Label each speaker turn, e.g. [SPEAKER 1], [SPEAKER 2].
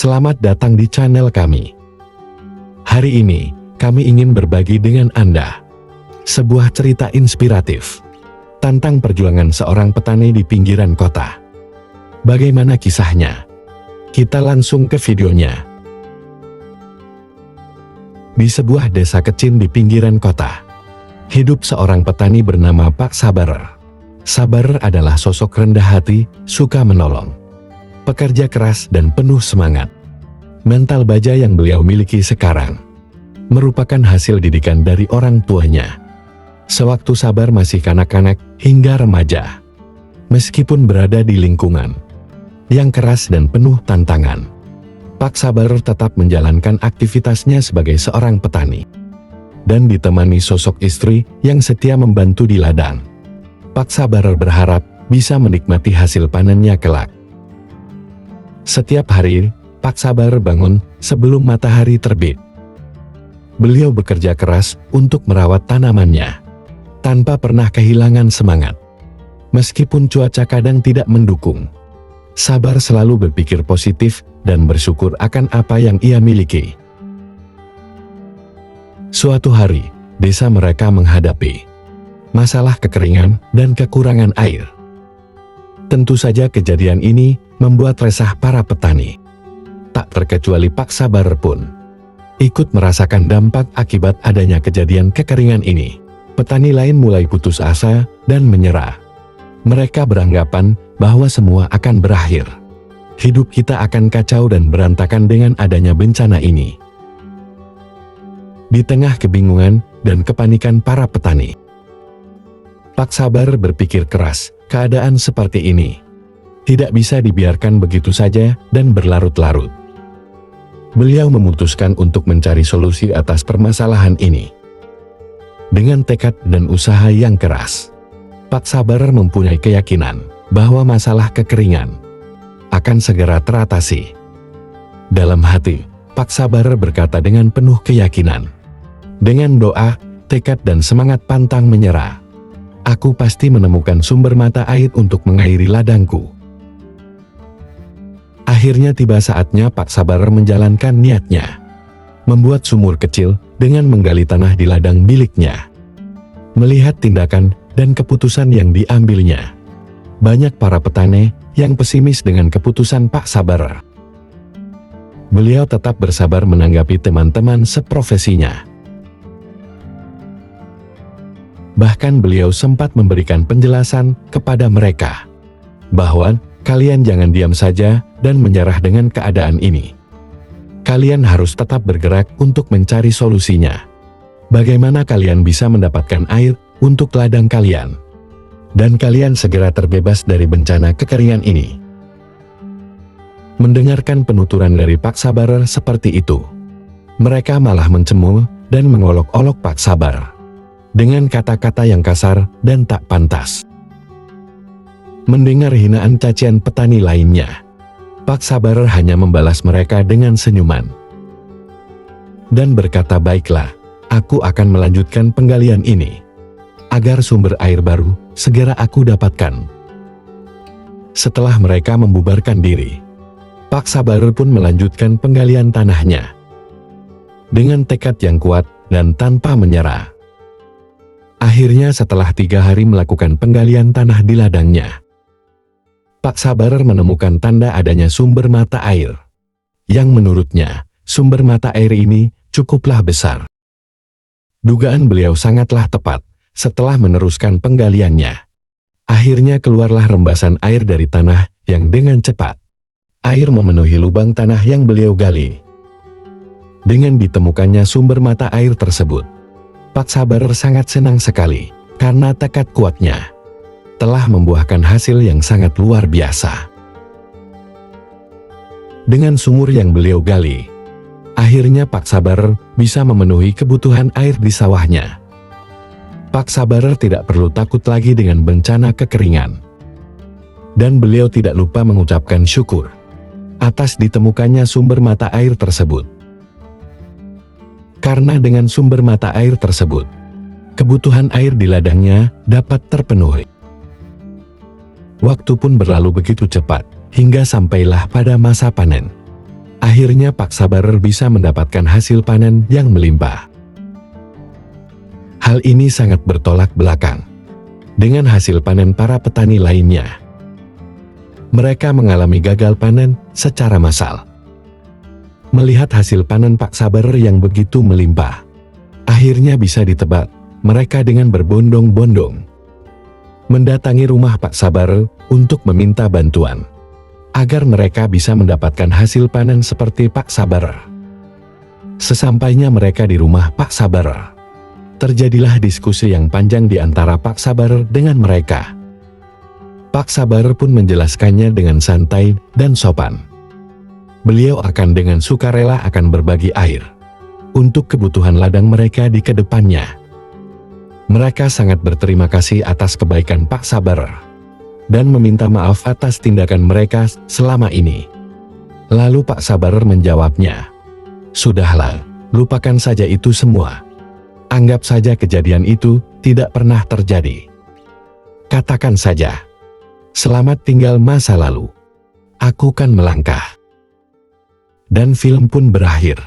[SPEAKER 1] Selamat datang di channel kami. Hari ini, kami ingin berbagi dengan Anda sebuah cerita inspiratif tentang perjuangan seorang petani di pinggiran kota. Bagaimana kisahnya? Kita langsung ke videonya. Di sebuah desa kecil di pinggiran kota, hidup seorang petani bernama Pak Sabar. Sabar adalah sosok rendah hati, suka menolong, pekerja keras dan penuh semangat. Mental baja yang beliau miliki sekarang merupakan hasil didikan dari orang tuanya sewaktu Sabar masih kanak-kanak hingga remaja. Meskipun berada di lingkungan yang keras dan penuh tantangan, Pak Sabar tetap menjalankan aktivitasnya sebagai seorang petani dan ditemani sosok istri yang setia membantu di ladang. Pak Sabar berharap bisa menikmati hasil panennya kelak. Setiap hari, Pak Sabar bangun sebelum matahari terbit. Beliau bekerja keras untuk merawat tanamannya, tanpa pernah kehilangan semangat. Meskipun cuaca kadang tidak mendukung, Sabar selalu berpikir positif dan bersyukur akan apa yang ia miliki. Suatu hari, desa mereka menghadapi masalah kekeringan dan kekurangan air. Tentu saja kejadian ini membuat resah para petani. Tak terkecuali Pak Sabar pun ikut merasakan dampak akibat adanya kejadian kekeringan ini. Petani lain mulai putus asa dan menyerah. Mereka beranggapan bahwa semua akan berakhir. Hidup kita akan kacau dan berantakan dengan adanya bencana ini. Di tengah kebingungan dan kepanikan para petani, Pak Sabar berpikir keras, keadaan seperti ini tidak bisa dibiarkan begitu saja dan berlarut-larut. Beliau memutuskan untuk mencari solusi atas permasalahan ini. Dengan tekad dan usaha yang keras, Pak Sabar mempunyai keyakinan bahwa masalah kekeringan akan segera teratasi. Dalam hati, Pak Sabar berkata dengan penuh keyakinan, dengan doa, tekad dan semangat pantang menyerah, aku pasti menemukan sumber mata air untuk mengairi ladangku. Akhirnya tiba saatnya Pak Sabar menjalankan niatnya, membuat sumur kecil dengan menggali tanah di ladang miliknya. Melihat tindakan dan keputusan yang diambilnya, banyak para petani yang pesimis dengan keputusan Pak Sabar. Beliau tetap bersabar menanggapi teman-teman seprofesinya. Bahkan beliau sempat memberikan penjelasan kepada mereka bahwa kalian jangan diam saja dan menyerah dengan keadaan ini. Kalian harus tetap bergerak untuk mencari solusinya. Bagaimana kalian bisa mendapatkan air untuk ladang kalian, dan kalian segera terbebas dari bencana kekeringan ini. Mendengarkan penuturan dari Pak Sabar seperti itu, mereka malah mencemooh dan mengolok-olok Pak Sabar dengan kata-kata yang kasar dan tak pantas. Mendengar hinaan cacian petani lainnya, Pak Sabar hanya membalas mereka dengan senyuman dan berkata, baiklah, aku akan melanjutkan penggalian ini agar sumber air baru segera aku dapatkan. Setelah mereka membubarkan diri, Pak Sabar pun melanjutkan penggalian tanahnya dengan tekad yang kuat dan tanpa menyerah. Akhirnya setelah 3 hari melakukan penggalian tanah di ladangnya, Pak Sabar menemukan tanda adanya sumber mata air, yang menurutnya sumber mata air ini cukuplah besar. Dugaan beliau sangatlah tepat. Setelah meneruskan penggaliannya, akhirnya keluarlah rembasan air dari tanah yang dengan cepat. Air memenuhi lubang tanah yang beliau gali. Dengan ditemukannya sumber mata air tersebut, Pak Sabar sangat senang sekali karena tekad kuatnya telah membuahkan hasil yang sangat luar biasa. Dengan sumur yang beliau gali, akhirnya Pak Sabar bisa memenuhi kebutuhan air di sawahnya. Pak Sabar tidak perlu takut lagi dengan bencana kekeringan. Dan beliau tidak lupa mengucapkan syukur atas ditemukannya sumber mata air tersebut. Karena dengan sumber mata air tersebut, kebutuhan air di ladangnya dapat terpenuhi. Waktu pun berlalu begitu cepat, hingga sampailah pada masa panen. Akhirnya Pak Sabarer bisa mendapatkan hasil panen yang melimpah. Hal ini sangat bertolak belakang dengan hasil panen para petani lainnya. Mereka mengalami gagal panen secara massal. Melihat hasil panen Pak Sabarer yang begitu melimpah, akhirnya bisa ditebak, mereka dengan berbondong-bondong mendatangi rumah Pak Sabarer untuk meminta bantuan agar mereka bisa mendapatkan hasil panen seperti Pak Sabarer. Sesampainya mereka di rumah Pak Sabarer, terjadilah diskusi yang panjang di antara Pak Sabarer dengan mereka. Pak Sabarer pun menjelaskannya dengan santai dan sopan. Beliau akan dengan sukarela akan berbagi air untuk kebutuhan ladang mereka di kedepannya. Mereka sangat berterima kasih atas kebaikan Pak Sabarer dan meminta maaf atas tindakan mereka selama ini. Lalu Pak Sabarer menjawabnya, "Sudahlah, lupakan saja itu semua. Anggap saja kejadian itu tidak pernah terjadi. Katakan saja, selamat tinggal masa lalu. Aku kan melangkah." Dan film pun berakhir.